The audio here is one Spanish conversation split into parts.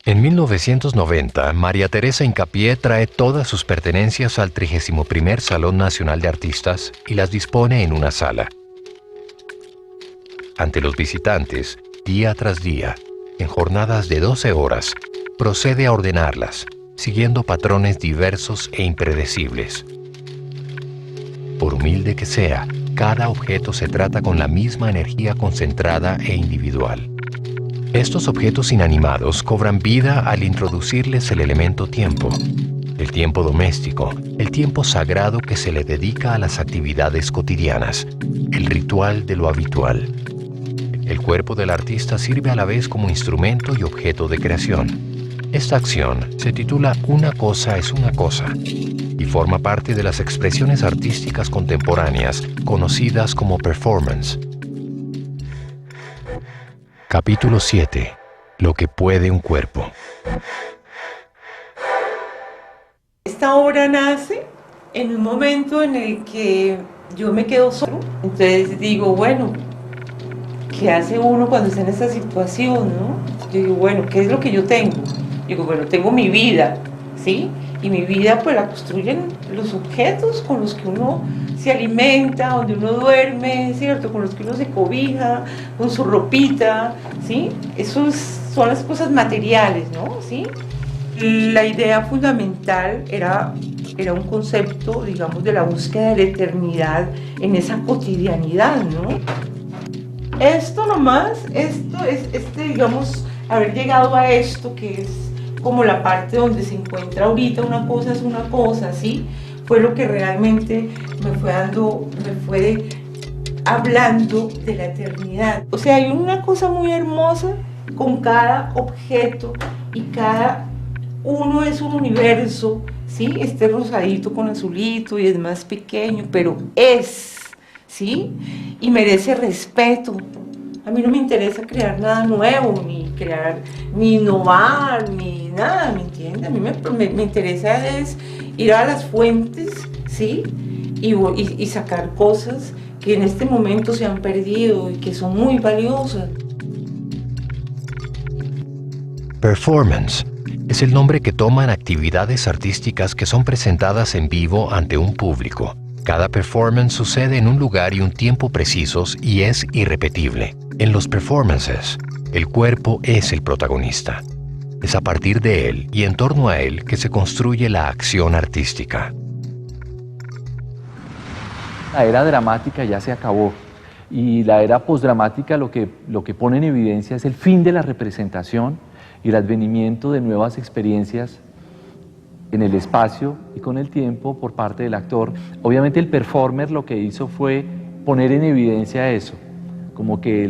En 1990, María Teresa Incapié trae todas sus pertenencias al 31º Salón Nacional de Artistas y las dispone en una sala. Ante los visitantes, día tras día, en jornadas de 12 horas, procede a ordenarlas, siguiendo patrones diversos e impredecibles. Por humilde que sea, cada objeto se trata con la misma energía concentrada e individual. Estos objetos inanimados cobran vida al introducirles el elemento tiempo. El tiempo doméstico, el tiempo sagrado que se le dedica a las actividades cotidianas, el ritual de lo habitual. El cuerpo del artista sirve a la vez como instrumento y objeto de creación. Esta acción se titula Una cosa es una cosa y forma parte de las expresiones artísticas contemporáneas conocidas como performance. Capítulo 7. Lo que puede un cuerpo. Esta obra nace en un momento en el que yo me quedo solo. Entonces digo, bueno, ¿qué hace uno cuando está en esta situación, no? Yo digo, bueno, ¿qué es lo que yo tengo? Digo, bueno, tengo mi vida, ¿sí? Y mi vida pues la construyen los objetos con los que uno se alimenta, donde uno duerme, ¿cierto? Con los que uno se cobija, con su ropita, ¿sí? Son las cosas materiales, ¿no? ¿Sí? La idea fundamental era un concepto, digamos, de la búsqueda de la eternidad en esa cotidianidad, ¿no? Esto nomás, esto es, digamos, haber llegado a esto que es como la parte donde se encuentra ahorita una cosa es una cosa, ¿sí? Fue lo que realmente me fue hablando de la eternidad. O sea, hay una cosa muy hermosa con cada objeto y cada uno es un universo, ¿sí? Este rosadito con azulito y es más pequeño, pero ¿sí? Y merece respeto. A mí no me interesa crear nada nuevo, ni innovar, ni nada, ¿me entiendes? A mí me interesa es ir a las fuentes, ¿sí? Y sacar cosas que en este momento se han perdido y que son muy valiosas. Performance es el nombre que toman actividades artísticas que son presentadas en vivo ante un público. Cada performance sucede en un lugar y un tiempo precisos y es irrepetible. En los performances, el cuerpo es el protagonista. Es a partir de él y en torno a él que se construye la acción artística. La era dramática ya se acabó y la era postdramática lo que pone en evidencia es el fin de la representación y el advenimiento de nuevas experiencias en el espacio y con el tiempo por parte del actor. Obviamente el performer lo que hizo fue poner en evidencia eso, como que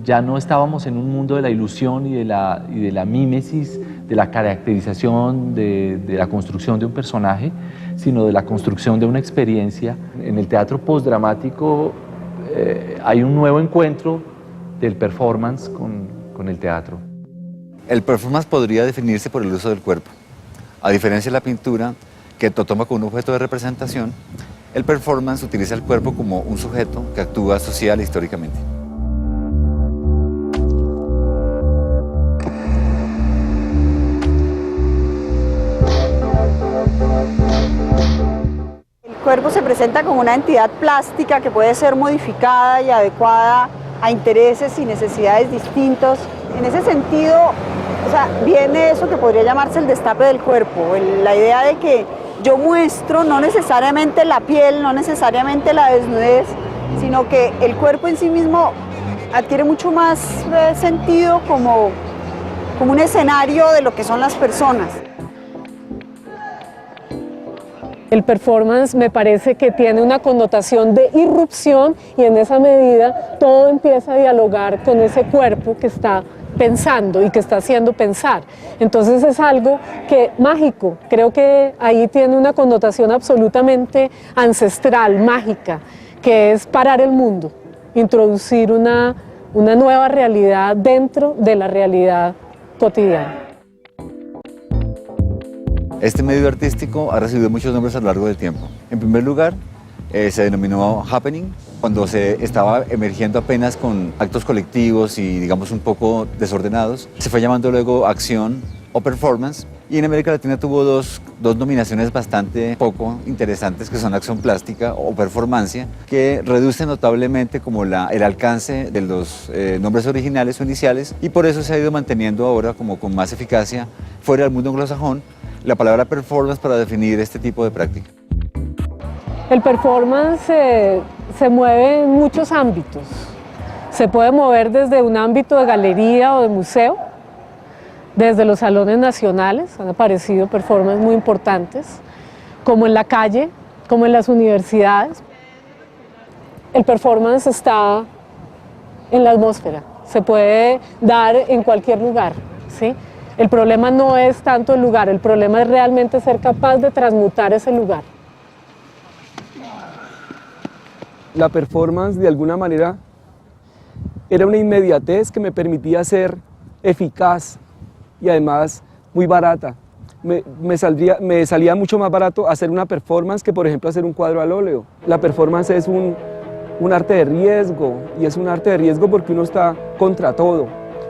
ya no estábamos en un mundo de la ilusión y de la mímesis, de la caracterización, de la construcción de un personaje, sino de la construcción de una experiencia. En el teatro postdramático hay un nuevo encuentro del performance con el teatro. El performance podría definirse por el uso del cuerpo. A diferencia de la pintura, que lo toma como un objeto de representación, el performance utiliza el cuerpo como un sujeto que actúa social e históricamente. El cuerpo se presenta como una entidad plástica que puede ser modificada y adecuada a intereses y necesidades distintos. En ese sentido, o sea, viene eso que podría llamarse el destape del cuerpo, la idea de que yo muestro no necesariamente la piel, no necesariamente la desnudez, sino que el cuerpo en sí mismo adquiere mucho más sentido como un escenario de lo que son las personas. El performance me parece que tiene una connotación de irrupción y en esa medida todo empieza a dialogar con ese cuerpo que está pensando y que está haciendo pensar. Entonces es algo que mágico, creo que ahí tiene una connotación absolutamente ancestral, mágica, que es parar el mundo, introducir una nueva realidad dentro de la realidad cotidiana. Este medio artístico ha recibido muchos nombres a lo largo del tiempo. En primer lugar, se denominó happening, cuando se estaba emergiendo apenas con actos colectivos y digamos un poco desordenados. Se fue llamando luego acción o performance, y en América Latina tuvo dos nominaciones bastante poco interesantes, que son acción plástica o performancia, que reducen notablemente como el alcance de los nombres originales o iniciales, y por eso se ha ido manteniendo ahora como con más eficacia fuera del mundo anglosajón la palabra performance para definir este tipo de práctica. El performance se mueve en muchos ámbitos. Se puede mover desde un ámbito de galería o de museo, desde los salones nacionales, han aparecido performances muy importantes, como en la calle, como en las universidades. El performance está en la atmósfera, se puede dar en cualquier lugar, ¿sí? El problema no es tanto el lugar, el problema es realmente ser capaz de transmutar ese lugar. La performance, de alguna manera, era una inmediatez que me permitía ser eficaz y además muy barata. Me salía mucho más barato hacer una performance que, por ejemplo, hacer un cuadro al óleo. La performance es un arte de riesgo, y es un arte de riesgo porque uno está contra todo,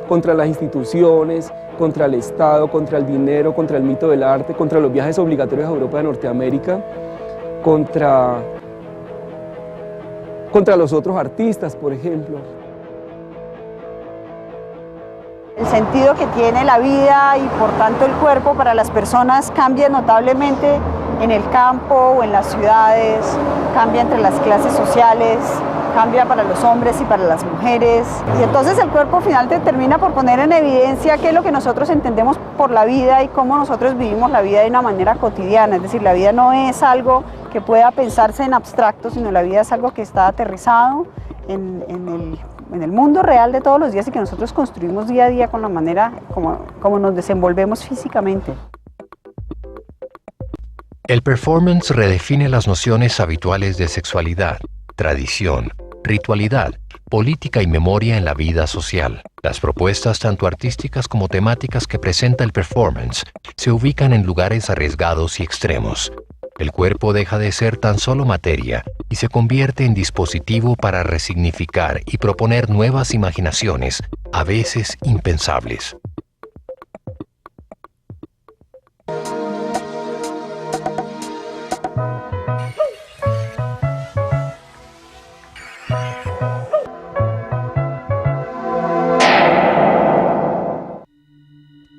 contra las instituciones, contra el Estado, contra el dinero, contra el mito del arte, contra los viajes obligatorios a Europa y a Norteamérica, contra los otros artistas, por ejemplo. El sentido que tiene la vida y por tanto el cuerpo para las personas cambia notablemente en el campo o en las ciudades, cambia entre las clases sociales, cambia para los hombres y para las mujeres. Y entonces el cuerpo final te termina por poner en evidencia qué es lo que nosotros entendemos por la vida y cómo nosotros vivimos la vida de una manera cotidiana. Es decir, la vida no es algo que pueda pensarse en abstracto, sino la vida es algo que está aterrizado en el mundo real de todos los días y que nosotros construimos día a día con la manera como nos desenvolvemos físicamente. El performance redefine las nociones habituales de sexualidad, tradición, ritualidad, política y memoria en la vida social. Las propuestas tanto artísticas como temáticas que presenta el performance se ubican en lugares arriesgados y extremos. El cuerpo deja de ser tan solo materia y se convierte en dispositivo para resignificar y proponer nuevas imaginaciones, a veces impensables.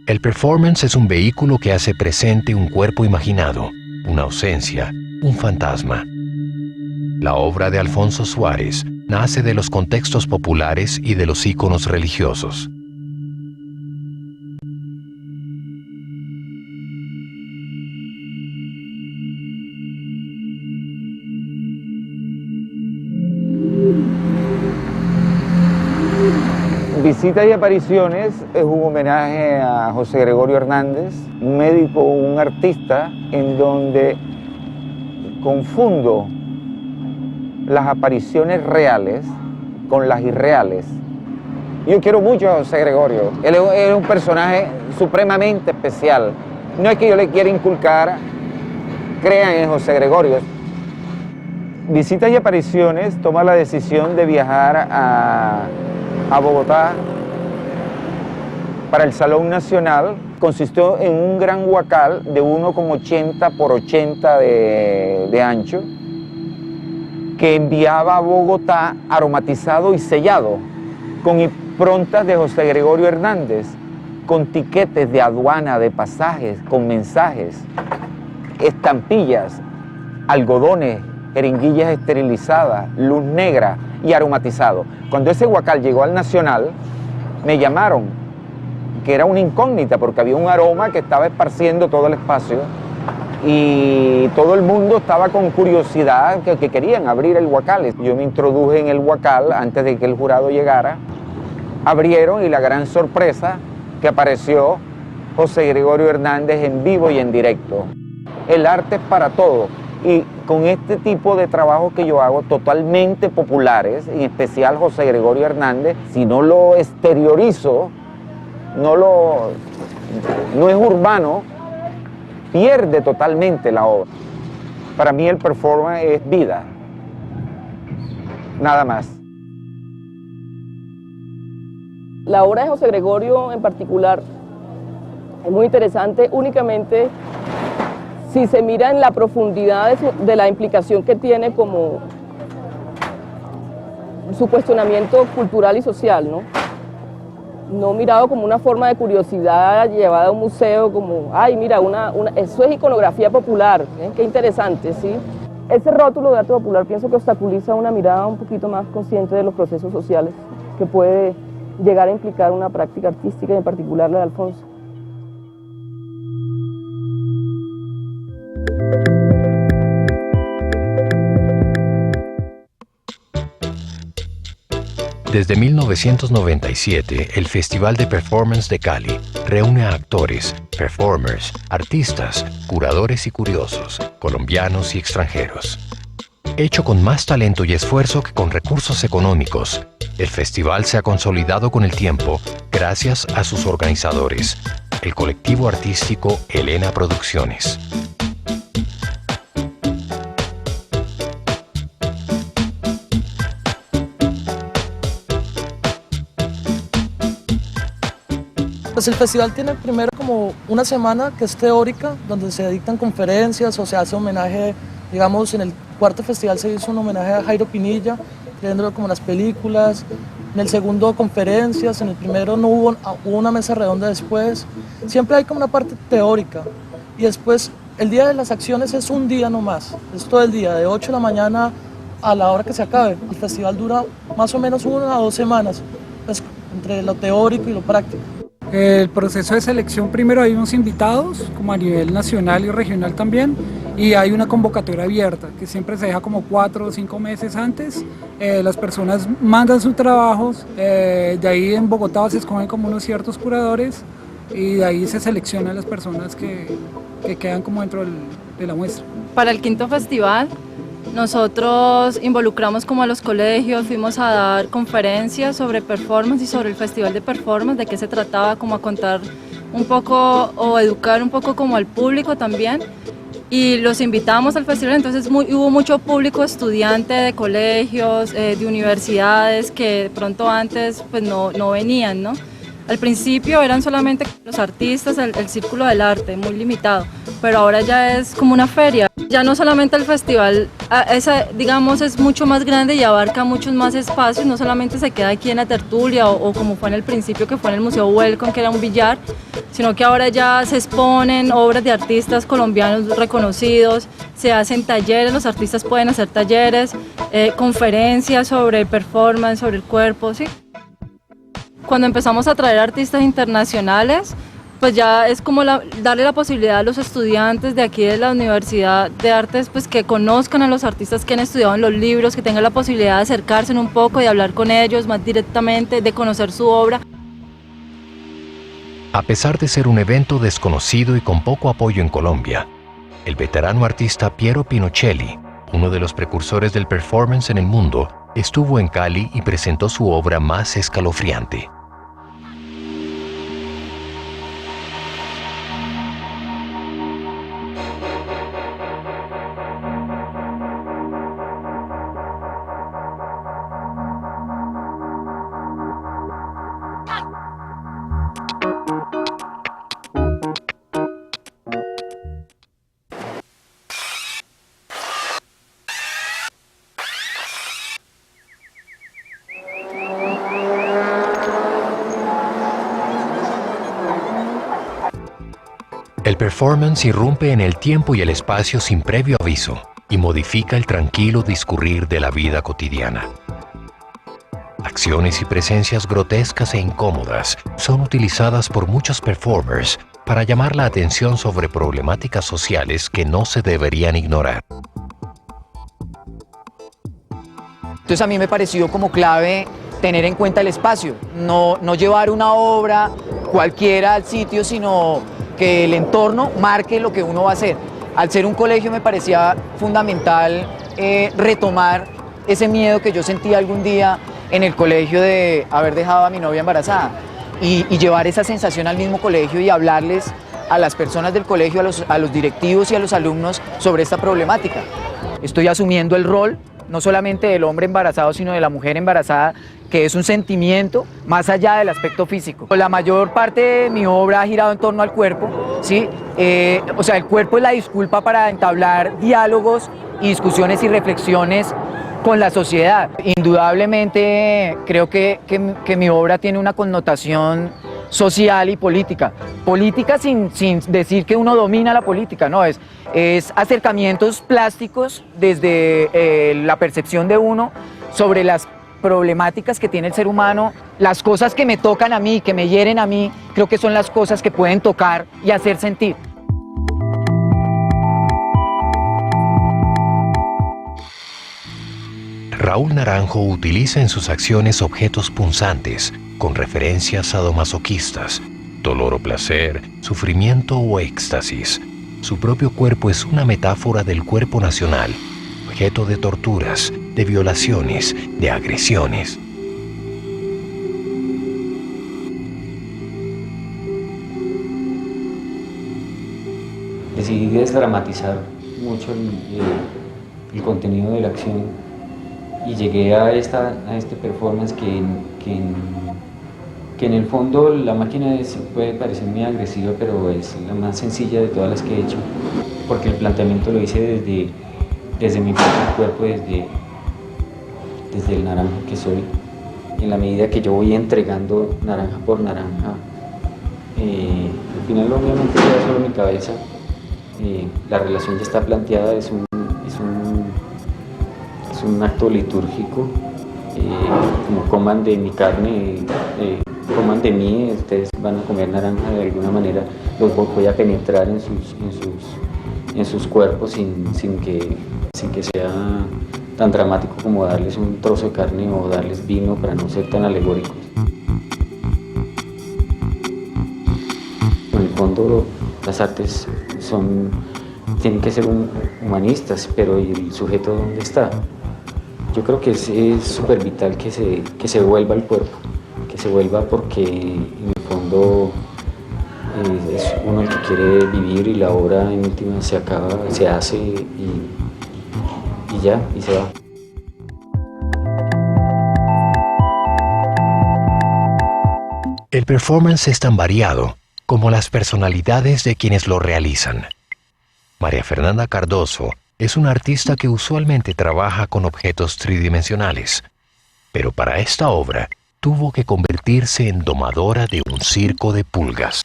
El performance es un vehículo que hace presente un cuerpo imaginado, una ausencia, un fantasma. La obra de Alfonso Suárez nace de los contextos populares y de los íconos religiosos. Visitas y apariciones es un homenaje a José Gregorio Hernández, un médico, un artista, en donde confundo las apariciones reales con las irreales. Yo quiero mucho a José Gregorio, él es un personaje supremamente especial. No es que yo le quiera inculcar, crean en José Gregorio. Visitas y apariciones toma la decisión de viajar a Bogotá para el Salón Nacional. Consistió en un gran huacal de 1,80 por 80 de ancho que enviaba a Bogotá aromatizado y sellado con improntas de José Gregorio Hernández, con tiquetes de aduana, de pasajes, con mensajes, estampillas, algodones, jeringuillas esterilizadas, luz negra y aromatizado. Cuando ese huacal llegó al Nacional, me llamaron, que era una incógnita porque había un aroma que estaba esparciendo todo el espacio y todo el mundo estaba con curiosidad que querían abrir el huacal. Yo me introduje en el huacal antes de que el jurado llegara, abrieron y la gran sorpresa que apareció José Gregorio Hernández en vivo y en directo. El arte es para todo. Y con este tipo de trabajos que yo hago, totalmente populares, en especial José Gregorio Hernández, si no lo exteriorizo, no es urbano, pierde totalmente la obra. Para mí el performance es vida, nada más. La obra de José Gregorio en particular es muy interesante únicamente si se mira en la profundidad de la implicación que tiene como su cuestionamiento cultural y social, no mirado como una forma de curiosidad llevada a un museo, como, ay, mira, eso es iconografía popular, qué interesante, ¿sí? Ese rótulo de arte popular pienso que obstaculiza una mirada un poquito más consciente de los procesos sociales que puede llegar a implicar una práctica artística, y en particular la de Alfonso. Desde 1997, el Festival de Performance de Cali reúne a actores, performers, artistas, curadores y curiosos, colombianos y extranjeros. Hecho con más talento y esfuerzo que con recursos económicos, el festival se ha consolidado con el tiempo gracias a sus organizadores, el colectivo artístico Elena Producciones. Pues el festival tiene primero como una semana que es teórica, donde se dictan conferencias o se hace homenaje, digamos, en el cuarto festival se hizo un homenaje a Jairo Pinilla, trayéndolo como las películas. En el segundo conferencias, en el primero no hubo una mesa redonda después. Siempre hay como una parte teórica. Y después el día de las acciones es un día nomás, es todo el día, de 8 de la mañana a la hora que se acabe. El festival dura más o menos 1 a 2 semanas, pues, entre lo teórico y lo práctico. El proceso de selección, primero hay unos invitados, como a nivel nacional y regional también, y hay una convocatoria abierta, que siempre se deja como 4 o 5 meses antes. Las personas mandan sus trabajos, de ahí en Bogotá se escogen como unos ciertos curadores, y de ahí se seleccionan las personas que quedan como dentro de la muestra. Para el quinto festival, nosotros involucramos como a los colegios, fuimos a dar conferencias sobre performance y sobre el festival de performance, de qué se trataba, como a contar un poco o educar un poco como al público también. Y los invitamos al festival, entonces hubo mucho público estudiante de colegios, de universidades que de pronto antes pues no venían, ¿no? Al principio eran solamente los artistas, el círculo del arte, muy limitado, pero ahora ya es como una feria. Ya no solamente el festival, digamos, es mucho más grande y abarca muchos más espacios, no solamente se queda aquí en la tertulia o como fue en el principio que fue en el Museo Welcome, que era un billar, sino que ahora ya se exponen obras de artistas colombianos reconocidos, se hacen talleres, los artistas pueden hacer talleres, conferencias sobre performance, sobre el cuerpo, ¿sí? Cuando empezamos a traer artistas internacionales, pues ya es como darle la posibilidad a los estudiantes de aquí de la Universidad de Artes pues que conozcan a los artistas que han estudiado en los libros, que tengan la posibilidad de acercarse un poco, de hablar con ellos más directamente, de conocer su obra. A pesar de ser un evento desconocido y con poco apoyo en Colombia, el veterano artista Piero Pinochelli, uno de los precursores del performance en el mundo, estuvo en Cali y presentó su obra más escalofriante. El performance irrumpe en el tiempo y el espacio sin previo aviso y modifica el tranquilo discurrir de la vida cotidiana. Acciones y presencias grotescas e incómodas son utilizadas por muchos performers para llamar la atención sobre problemáticas sociales que no se deberían ignorar. Entonces a mí me pareció como clave tener en cuenta el espacio, no llevar una obra cualquiera al sitio, sino que el entorno marque lo que uno va a hacer. Al ser un colegio me parecía fundamental retomar ese miedo que yo sentí algún día en el colegio de haber dejado a mi novia embarazada y llevar esa sensación al mismo colegio y hablarles a las personas del colegio, a los directivos y a los alumnos sobre esta problemática. Estoy asumiendo el rol no solamente del hombre embarazado, sino de la mujer embarazada, que es un sentimiento más allá del aspecto físico. La mayor parte de mi obra ha girado en torno al cuerpo, ¿sí? O sea, el cuerpo es la disculpa para entablar diálogos y discusiones y reflexiones con la sociedad. Indudablemente creo que mi obra tiene una connotación social y política. Política sin decir que uno domina la política, no, es acercamientos plásticos desde la percepción de uno sobre las problemáticas que tiene el ser humano, las cosas que me tocan a mí, que me hieren a mí, creo que son las cosas que pueden tocar y hacer sentir. Raúl Naranjo utiliza en sus acciones objetos punzantes con referencias sadomasoquistas, dolor o placer, sufrimiento o éxtasis. Su propio cuerpo es una metáfora del cuerpo nacional, objeto de torturas, de violaciones, de agresiones. Decidí desdramatizar mucho el contenido de la acción y llegué a este performance que en el fondo la máquina puede parecer muy agresiva, pero es la más sencilla de todas las que he hecho, porque el planteamiento lo hice desde mi propio cuerpo, desde el naranjo que soy. En la medida que yo voy entregando naranja por naranja, al final obviamente queda solo mi cabeza, la relación ya está planteada, es un acto litúrgico, como coman de mi carne, coman de mí, ustedes van a comer naranja de alguna manera, los voy a penetrar en sus cuerpos sin que sea tan dramático como darles un trozo de carne o darles vino, para no ser tan alegóricos. En el fondo las artes tienen que ser humanistas, pero ¿y el sujeto dónde está? Yo creo que es súper vital que se vuelva el cuerpo, que se vuelva, porque en el fondo es uno el que quiere vivir y la obra en última se acaba, se hace y ya, y se va. El performance es tan variado como las personalidades de quienes lo realizan. María Fernanda Cardoso es una artista que usualmente trabaja con objetos tridimensionales, pero para esta obra tuvo que convertirse en domadora de un circo de pulgas.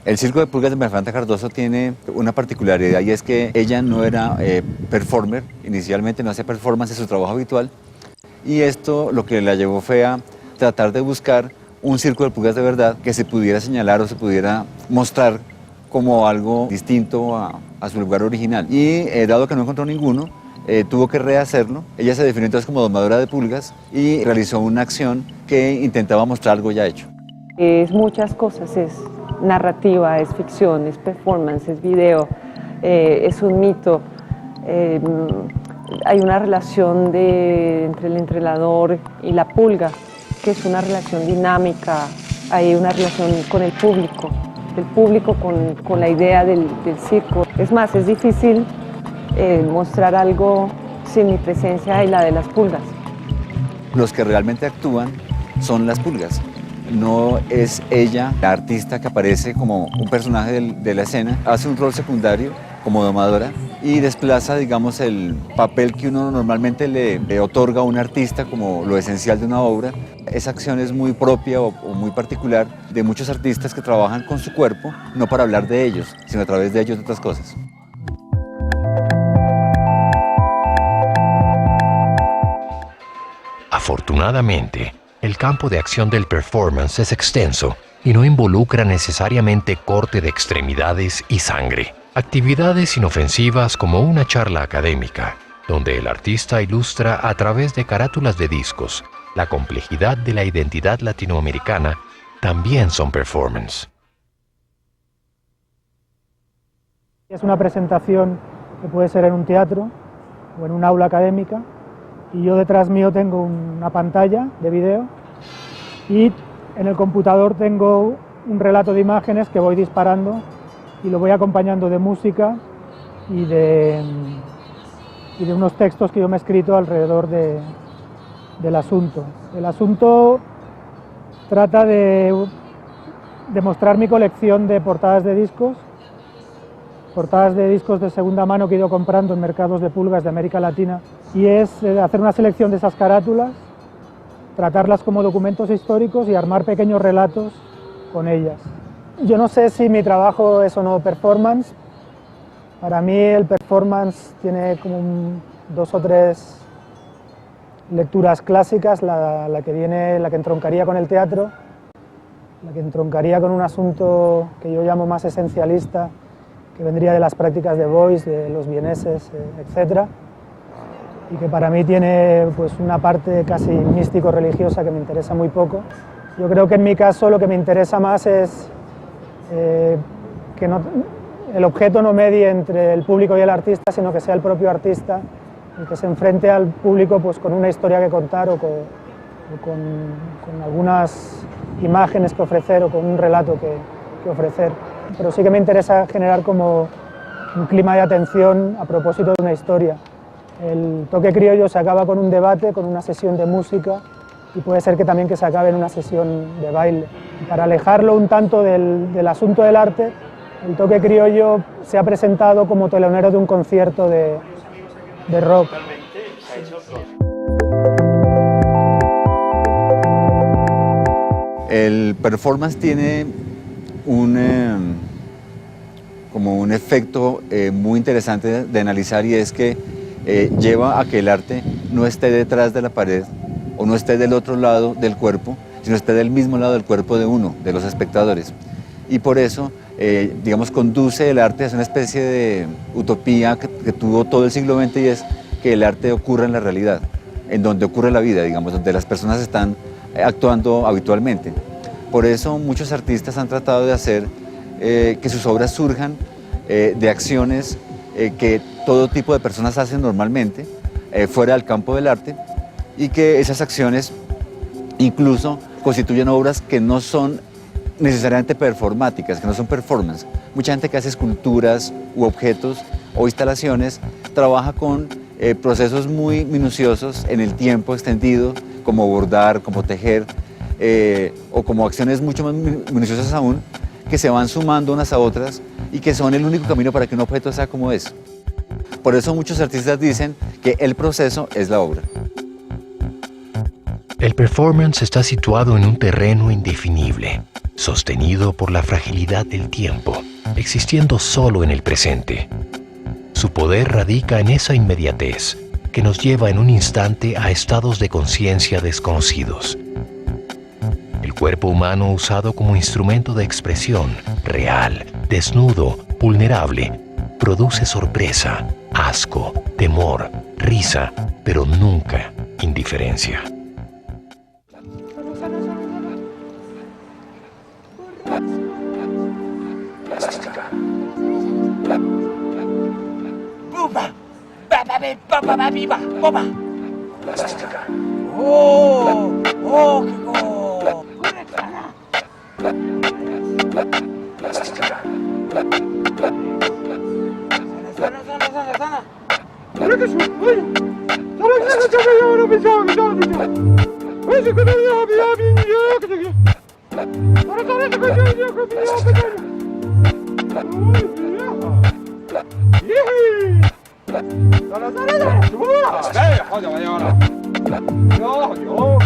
El circo de pulgas de María Fernanda Cardoso tiene una particularidad, y es que ella no era performer, inicialmente no hacía performance en su trabajo habitual, y esto lo que la llevó fue a tratar de buscar un circo de pulgas de verdad que se pudiera señalar o se pudiera mostrar como algo distinto a su lugar original. Y dado que no encontró ninguno, tuvo que rehacerlo. Ella se definió entonces como domadora de pulgas y realizó una acción que intentaba mostrar algo ya hecho. Es muchas cosas, es narrativa, es ficción, es performance, es video, es un mito. Hay una relación entre el entrelador y la pulga, que es una relación dinámica, hay una relación con el público con la idea del circo. Es más, es difícil mostrar algo sin mi presencia y la de las pulgas. Los que realmente actúan son las pulgas. No es ella la artista que aparece como un personaje de la escena, hace un rol secundario como domadora y desplaza, digamos, el papel que uno normalmente le otorga a un artista como lo esencial de una obra. Esa acción es muy propia o muy particular de muchos artistas que trabajan con su cuerpo, no para hablar de ellos, sino a través de ellos de otras cosas. Afortunadamente, el campo de acción del performance es extenso y no involucra necesariamente corte de extremidades y sangre. Actividades inofensivas como una charla académica, donde el artista ilustra a través de carátulas de discos la complejidad de la identidad latinoamericana, también son performance. Es una presentación que puede ser en un teatro o en un aula académica, y yo detrás mío tengo una pantalla de vídeo y en el computador tengo un relato de imágenes que voy disparando y lo voy acompañando de música y de y de unos textos que yo me he escrito alrededor del asunto. El asunto trata de mostrar mi colección de portadas de discos de segunda mano que he ido comprando en mercados de pulgas de América Latina, y es hacer una selección de esas carátulas, tratarlas como documentos históricos y armar pequeños relatos con ellas. Yo no sé si mi trabajo es o no performance. Para mí el performance tiene como dos o tres lecturas clásicas, la que entroncaría con el teatro, la que entroncaría con un asunto que yo llamo más esencialista, que vendría de las prácticas de Beuys, de los vieneses, etc. Y que para mí tiene pues, una parte casi místico-religiosa que me interesa muy poco. Yo creo que en mi caso lo que me interesa más es que el objeto no medie entre el público y el artista, sino que sea el propio artista el que se enfrente al público pues, con una historia que contar o con algunas imágenes que ofrecer o con un relato que ofrecer. Pero sí que me interesa generar como un clima de atención a propósito de una historia. El toque criollo se acaba con un debate, con una sesión de música, y puede ser que también que se acabe en una sesión de baile. Para alejarlo un tanto del asunto del arte, el toque criollo se ha presentado como telonero de un concierto de rock. El performance tiene como un efecto muy interesante de analizar, y es que lleva a que el arte no esté detrás de la pared o no esté del otro lado del cuerpo, sino esté del mismo lado del cuerpo de uno, de los espectadores. Y por eso, digamos, conduce el arte a una especie de utopía que tuvo todo el siglo XX, y es que el arte ocurra en la realidad, en donde ocurre la vida, digamos, donde las personas están actuando habitualmente. Por eso muchos artistas han tratado de hacer que sus obras surjan de acciones que todo tipo de personas hacen normalmente, fuera del campo del arte, y que esas acciones incluso constituyen obras que no son necesariamente performáticas, que no son performance. Mucha gente que hace esculturas u objetos o instalaciones trabaja con procesos muy minuciosos en el tiempo extendido, como bordar, como tejer, o como acciones mucho más minuciosas aún, que se van sumando unas a otras y que son el único camino para que un objeto sea como es. Por eso muchos artistas dicen que el proceso es la obra. El performance está situado en un terreno indefinible, sostenido por la fragilidad del tiempo, existiendo solo en el presente. Su poder radica en esa inmediatez que nos lleva en un instante a estados de conciencia desconocidos. El cuerpo humano usado como instrumento de expresión, real, desnudo, vulnerable, produce sorpresa, asco, temor, risa, pero nunca indiferencia. Yo